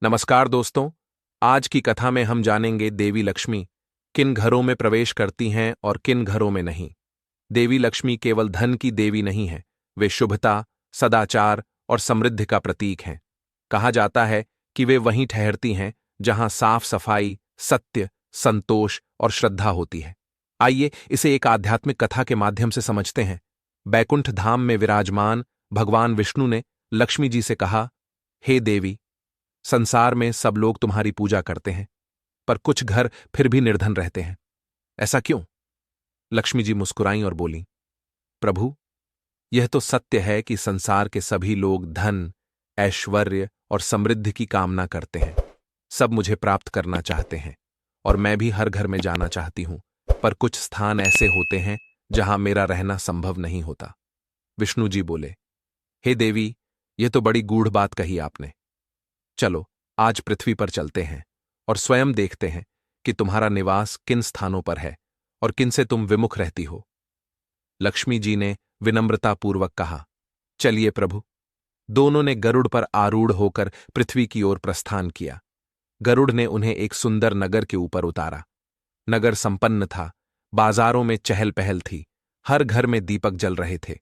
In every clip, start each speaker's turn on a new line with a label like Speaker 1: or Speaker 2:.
Speaker 1: नमस्कार दोस्तों। आज की कथा में हम जानेंगे देवी लक्ष्मी किन घरों में प्रवेश करती हैं और किन घरों में नहीं। देवी लक्ष्मी केवल धन की देवी नहीं है, वे शुभता, सदाचार और समृद्धि का प्रतीक हैं। कहा जाता है कि वे वहीं ठहरती हैं जहां साफ सफाई, सत्य, संतोष और श्रद्धा होती है। आइए इसे एक आध्यात्मिक कथा के माध्यम से समझते हैं। बैकुंठ धाम में विराजमान भगवान विष्णु ने लक्ष्मी जी से कहा, हे देवी, संसार में सब लोग तुम्हारी पूजा करते हैं, पर कुछ घर फिर भी निर्धन रहते हैं। ऐसा क्यों? लक्ष्मी जी मुस्कुराईं और बोलीं, प्रभु, यह तो सत्य है कि संसार के सभी लोग धन, ऐश्वर्य और समृद्धि की कामना करते हैं। सब मुझे प्राप्त करना चाहते हैं और मैं भी हर घर में जाना चाहती हूं, पर कुछ स्थान ऐसे होते हैं जहां मेरा रहना संभव नहीं होता। विष्णु जी बोले, हे देवी, यह तो बड़ी गूढ़ बात कही आपने। चलो आज पृथ्वी पर चलते हैं और स्वयं देखते हैं कि तुम्हारा निवास किन स्थानों पर है और किन से तुम विमुख रहती हो। लक्ष्मी जी ने विनम्रतापूर्वक कहा, चलिए प्रभु। दोनों ने गरुड़ पर आरूढ़ होकर पृथ्वी की ओर प्रस्थान किया। गरुड़ ने उन्हें एक सुंदर नगर के ऊपर उतारा। नगर संपन्न था, बाजारों में चहल पहल थी, हर घर में दीपक जल रहे थे।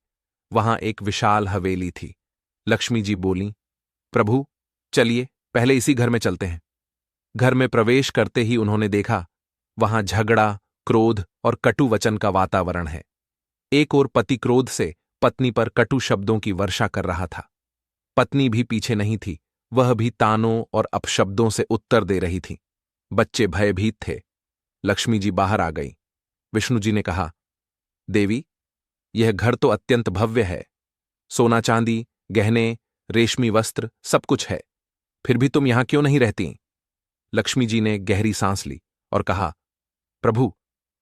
Speaker 1: वहां एक विशाल हवेली थी। लक्ष्मी जी बोलीं, प्रभु, चलिए पहले इसी घर में चलते हैं। घर में प्रवेश करते ही उन्होंने देखा, वहां झगड़ा, क्रोध और कटु वचन का वातावरण है। एक ओर पति क्रोध से पत्नी पर कटु शब्दों की वर्षा कर रहा था। पत्नी भी पीछे नहीं थी, वह भी तानों और अपशब्दों से उत्तर दे रही थी। बच्चे भयभीत थे। लक्ष्मी जी बाहर आ गई। विष्णु जी ने कहा, देवी, यह घर तो अत्यंत भव्य है। सोना चांदी, गहने, रेशमी वस्त्र सब कुछ है, फिर भी तुम यहां क्यों नहीं रहती? लक्ष्मी जी ने गहरी सांस ली और कहा, प्रभु,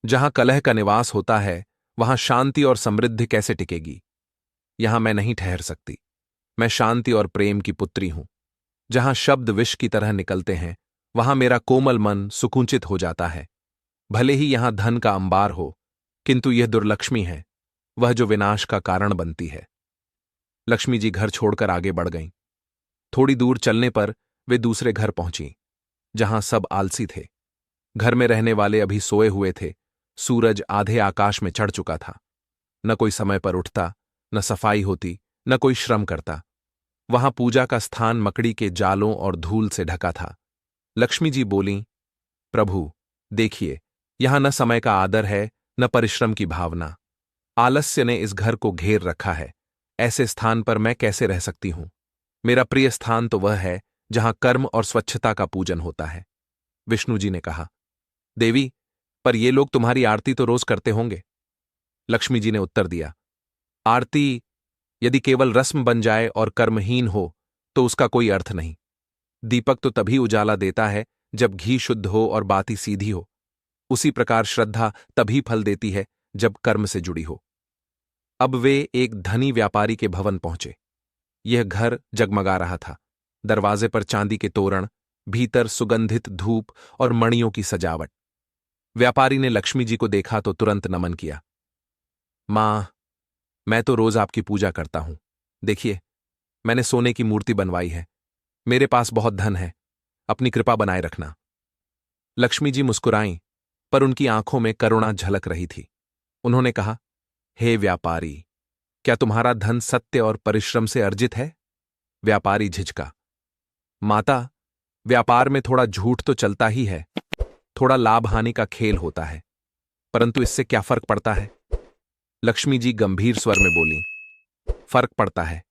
Speaker 1: जहां कलह का निवास होता है वहां शांति और समृद्धि कैसे टिकेगी? यहां मैं नहीं ठहर सकती। मैं शांति और प्रेम की पुत्री हूं। जहां शब्द विष की तरह निकलते हैं वहां मेरा कोमल मन सुकुंचित हो जाता है। भले ही यहां धन का अंबार हो, किंतु यह दुर्लक्ष्मी है, वह जो विनाश का कारण बनती है। लक्ष्मी जी घर छोड़कर आगे बढ़ गईं। थोड़ी दूर चलने पर वे दूसरे घर पहुंची, जहां सब आलसी थे। घर में रहने वाले अभी सोए हुए थे। सूरज आधे आकाश में चढ़ चुका था। न कोई समय पर उठता, न सफाई होती, न कोई श्रम करता। वहां पूजा का स्थान मकड़ी के जालों और धूल से ढका था। लक्ष्मी जी बोलीं, प्रभु, देखिए, यहां न समय का आदर है, न परिश्रम की भावना। आलस्य ने इस घर को घेर रखा है। ऐसे स्थान पर मैं कैसे रह सकती हूं? मेरा प्रिय स्थान तो वह है जहां कर्म और स्वच्छता का पूजन होता है। विष्णु जी ने कहा, देवी, पर ये लोग तुम्हारी आरती तो रोज करते होंगे। लक्ष्मी जी ने उत्तर दिया, आरती यदि केवल रस्म बन जाए और कर्महीन हो तो उसका कोई अर्थ नहीं। दीपक तो तभी उजाला देता है जब घी शुद्ध हो और बाती सीधी हो। उसी प्रकार श्रद्धा तभी फल देती है जब कर्म से जुड़ी हो। अब वे एक धनी व्यापारी के भवन पहुंचे। यह घर जगमगा रहा था। दरवाजे पर चांदी के तोरण, भीतर सुगंधित धूप और मणियों की सजावट। व्यापारी ने लक्ष्मी जी को देखा तो तुरंत नमन किया। मां, मैं तो रोज आपकी पूजा करता हूं। देखिए, मैंने सोने की मूर्ति बनवाई है। मेरे पास बहुत धन है, अपनी कृपा बनाए रखना। लक्ष्मी जी मुस्कुराईं, पर उनकी आंखों में करुणा झलक रही थी। उन्होंने कहा, हे व्यापारी, क्या तुम्हारा धन सत्य और परिश्रम से अर्जित है? व्यापारी झिझका, माता, व्यापार में थोड़ा झूठ तो चलता ही है, थोड़ा लाभ हानि का खेल होता है, परंतु इससे क्या फर्क पड़ता है? लक्ष्मी जी गंभीर स्वर में बोलीं, फर्क पड़ता है।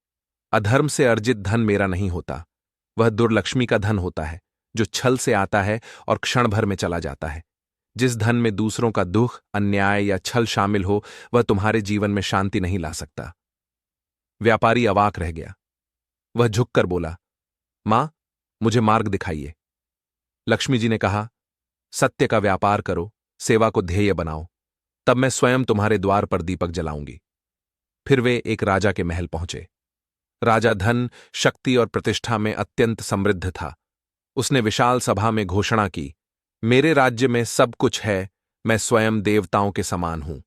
Speaker 1: अधर्म से अर्जित धन मेरा नहीं होता, वह दुर्लक्ष्मी का धन होता है, जो छल से आता है और क्षण भर में चला जाता है। जिस धन में दूसरों का दुख, अन्याय या छल शामिल हो, वह तुम्हारे जीवन में शांति नहीं ला सकता। व्यापारी अवाक रह गया। वह झुककर बोला, मां, मुझे मार्ग दिखाइए। लक्ष्मी जी ने कहा, सत्य का व्यापार करो, सेवा को ध्येय बनाओ, तब मैं स्वयं तुम्हारे द्वार पर दीपक जलाऊंगी। फिर वे एक राजा के महल पहुंचे। राजा धन, शक्ति और प्रतिष्ठा में अत्यंत समृद्ध था। उसने विशाल सभा में घोषणा की, मेरे राज्य में सब कुछ है, मैं स्वयं देवताओं के समान हूं।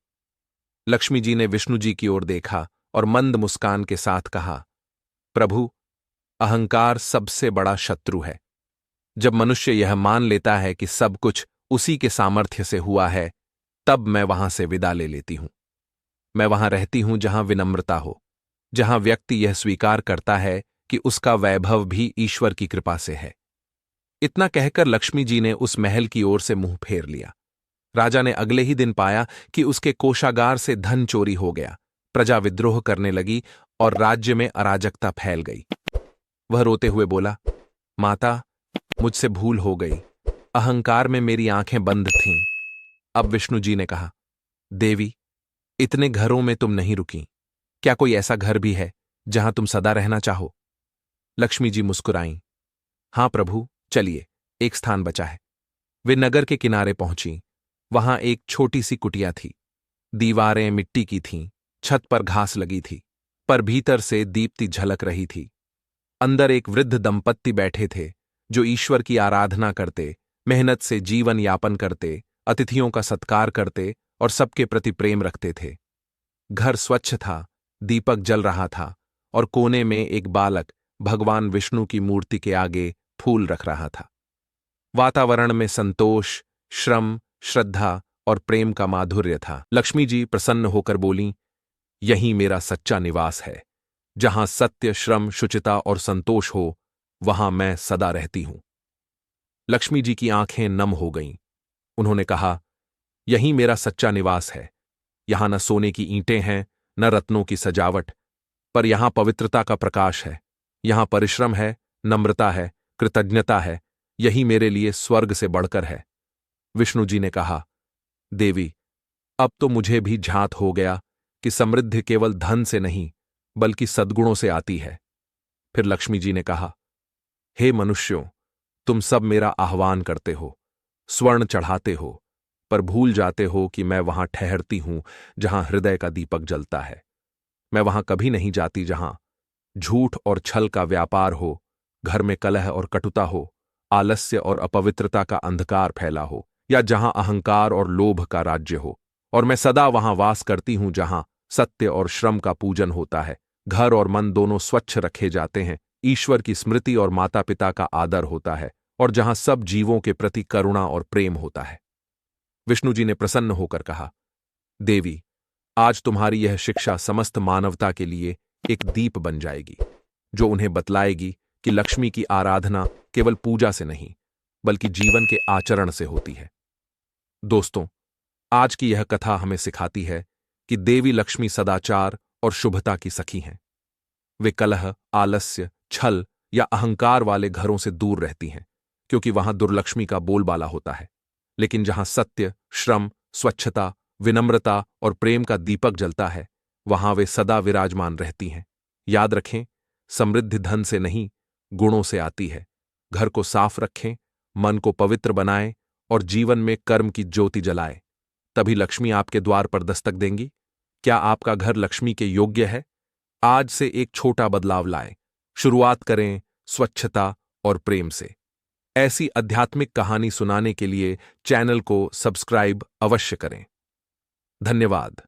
Speaker 1: लक्ष्मी जी ने विष्णु जी की ओर देखा और मंद मुस्कान के साथ कहा, प्रभु, अहंकार सबसे बड़ा शत्रु है। जब मनुष्य यह मान लेता है कि सब कुछ उसी के सामर्थ्य से हुआ है, तब मैं वहां से विदा ले लेती हूं। मैं वहां रहती हूं जहां विनम्रता हो, जहां व्यक्ति यह स्वीकार करता है कि उसका वैभव भी ईश्वर की कृपा से है। इतना कहकर लक्ष्मी जी ने उस महल की ओर से मुंह फेर लिया। राजा ने अगले ही दिन पाया कि उसके कोषागार से धन चोरी हो गया, प्रजा विद्रोह करने लगी और राज्य में अराजकता फैल गई। वह रोते हुए बोला, माता, मुझसे भूल हो गई, अहंकार में मेरी आंखें बंद थीं। अब विष्णु जी ने कहा, देवी, इतने घरों में तुम नहीं रुकी, क्या कोई ऐसा घर भी है जहां तुम सदा रहना चाहो? लक्ष्मी जी मुस्कुराईं। हां प्रभु, चलिए, एक स्थान बचा है। वे नगर के किनारे पहुंची। वहां एक छोटी सी कुटिया थी। दीवारें मिट्टी की थीं, छत पर घास लगी थी, पर भीतर से दीप्ति झलक रही थी। अंदर एक वृद्ध दंपत्ति बैठे थे, जो ईश्वर की आराधना करते, मेहनत से जीवन यापन करते, अतिथियों का सत्कार करते और सबके प्रति प्रेम रखते थे। घर स्वच्छ था, दीपक जल रहा था और कोने में एक बालक भगवान विष्णु की मूर्ति के आगे फूल रख रहा था। वातावरण में संतोष, श्रम, श्रद्धा और प्रेम का माधुर्य था। लक्ष्मी जी प्रसन्न होकर बोलीं, यही मेरा सच्चा निवास है। जहां सत्य, श्रम, शुचिता और संतोष हो, वहां मैं सदा रहती हूं। लक्ष्मी जी की आंखें नम हो गईं। उन्होंने कहा, यही मेरा सच्चा निवास है। यहां न सोने की ईंटें हैं, न रत्नों की सजावट, पर यहां पवित्रता का प्रकाश है। यहां परिश्रम है, नम्रता है, कृतज्ञता है। यही मेरे लिए स्वर्ग से बढ़कर है। विष्णु जी ने कहा, देवी, अब तो मुझे भी झात हो गया कि समृद्धि केवल धन से नहीं, बल्कि सद्गुणों से आती है। फिर लक्ष्मी जी ने कहा, हे मनुष्यों, तुम सब मेरा आह्वान करते हो, स्वर्ण चढ़ाते हो, पर भूल जाते हो कि मैं वहां ठहरती हूं जहां हृदय का दीपक जलता है। मैं वहां कभी नहीं जाती जहां झूठ और छल का व्यापार हो, घर में कलह और कटुता हो, आलस्य और अपवित्रता का अंधकार फैला हो, या जहां अहंकार और लोभ का राज्य हो। और मैं सदा वहां वास करती हूं जहां सत्य और श्रम का पूजन होता है, घर और मन दोनों स्वच्छ रखे जाते हैं, ईश्वर की स्मृति और माता पिता का आदर होता है, और जहां सब जीवों के प्रति करुणा और प्रेम होता है। विष्णु जी ने प्रसन्न होकर कहा, देवी, आज तुम्हारी यह शिक्षा समस्त मानवता के लिए एक दीप बन जाएगी, जो उन्हें बतलाएगी कि लक्ष्मी की आराधना केवल पूजा से नहीं, बल्कि जीवन के आचरण से होती है। दोस्तों, आज की यह कथा हमें सिखाती है कि देवी लक्ष्मी सदाचार और शुभता की सखी हैं। वे कलह, आलस्य, छल या अहंकार वाले घरों से दूर रहती हैं, क्योंकि वहां दुर्लक्ष्मी का बोलबाला होता है। लेकिन जहां सत्य, श्रम, स्वच्छता, विनम्रता और प्रेम का दीपक जलता है, वहां वे सदा विराजमान रहती हैं। याद रखें, समृद्धि धन से नहीं, गुणों से आती है। घर को साफ रखें, मन को पवित्र बनाएं और जीवन में कर्म की ज्योति जलाएं। तभी लक्ष्मी आपके द्वार पर दस्तक देंगी। क्या आपका घर लक्ष्मी के योग्य है? आज से एक छोटा बदलाव लाएं। शुरुआत करें स्वच्छता और प्रेम से। ऐसी आध्यात्मिक कहानी सुनाने के लिए चैनल को सब्सक्राइब अवश्य करें। धन्यवाद।